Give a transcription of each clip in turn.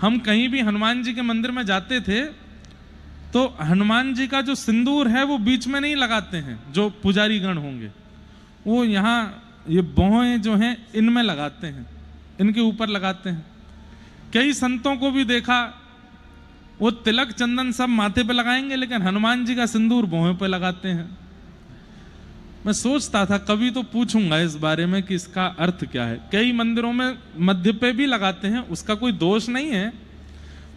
हम कहीं भी हनुमान जी के मंदिर में जाते थे तो हनुमान जी का जो सिंदूर है वो बीच में नहीं लगाते हैं, जो पुजारी गण होंगे वो यहाँ ये भौहें जो हैं इनमें लगाते हैं, इनके ऊपर लगाते हैं। कई संतों को भी देखा वो तिलक चंदन सब माथे पे लगाएंगे लेकिन हनुमान जी का सिंदूर भौहें पे लगाते हैं। मैं सोचता था कभी तो पूछूंगा इस बारे में कि इसका अर्थ क्या है। कई मंदिरों में मध्य पे भी लगाते हैं, उसका कोई दोष नहीं है,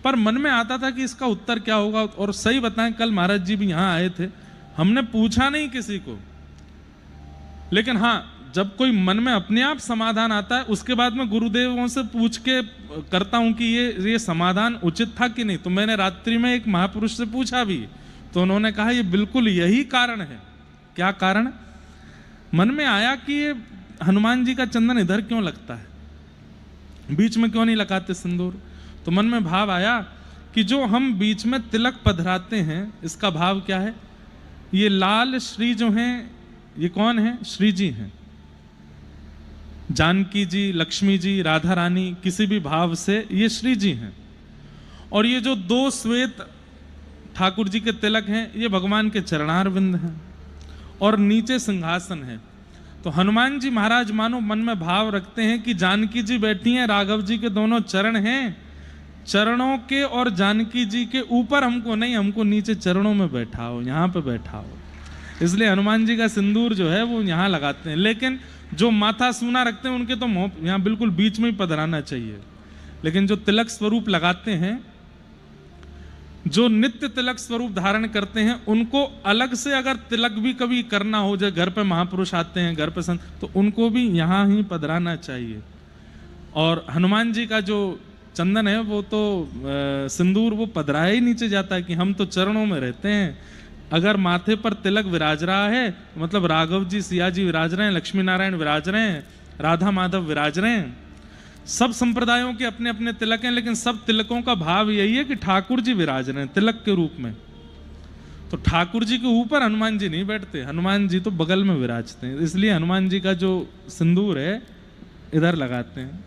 पर मन में आता था कि इसका उत्तर क्या होगा। और सही बताएं, कल महाराज जी भी यहाँ आए थे, हमने पूछा नहीं किसी को, लेकिन हाँ जब कोई मन में अपने आप समाधान आता है उसके बाद मैं गुरुदेवों से पूछ के करता हूं कि ये समाधान उचित था कि नहीं। तो मैंने रात्रि में एक महापुरुष से पूछा भी, तो उन्होंने कहा ये बिल्कुल यही कारण है। क्या कारण? मन में आया कि ये हनुमान जी का चंदन इधर क्यों लगता है, बीच में क्यों नहीं लगाते सिंदूर। तो मन में भाव आया कि जो हम बीच में तिलक पधराते हैं इसका भाव क्या है। ये लाल श्री जो हैं ये कौन है? श्री जी हैं, जानकी जी, लक्ष्मी जी, राधा रानी, किसी भी भाव से ये श्री जी हैं। और ये जो दो श्वेत ठाकुर जी के तिलक हैं ये भगवान के चरणारविंद हैं और नीचे सिंहासन है। तो हनुमान जी महाराज मानो मन में भाव रखते हैं कि जानकी जी बैठी हैं, राघव जी के दोनों चरण हैं, चरणों के और जानकी जी के ऊपर हमको नहीं, हमको नीचे चरणों में बैठाओ, यहाँ पे बैठाओ। इसलिए हनुमान जी का सिंदूर जो है वो यहाँ लगाते हैं। लेकिन जो माथा सूना रखते हैं उनके तो यहाँ बिल्कुल बीच में ही पधराना चाहिए। लेकिन जो तिलक स्वरूप लगाते हैं, जो नित्य तिलक स्वरूप धारण करते हैं, उनको अलग से अगर तिलक भी कभी करना हो जाए, घर पे महापुरुष आते हैं, घर पे संत, तो उनको भी यहाँ ही पधराना चाहिए। और हनुमान जी का जो चंदन है वो तो सिंदूर वो पधराया ही नीचे जाता है कि हम तो चरणों में रहते हैं। अगर माथे पर तिलक विराज रहा है मतलब राघव जी, सिया जी विराज रहे हैं, लक्ष्मी नारायण विराज रहे हैं, राधा माधव विराज रहे हैं। सब संप्रदायों के अपने अपने तिलक हैं, लेकिन सब तिलकों का भाव यही है कि ठाकुर जी विराज रहे हैं तिलक के रूप में। तो ठाकुर जी के ऊपर हनुमान जी नहीं बैठते, हनुमान जी तो बगल में विराजते हैं। इसलिए हनुमान जी का जो सिंदूर है इधर लगाते हैं।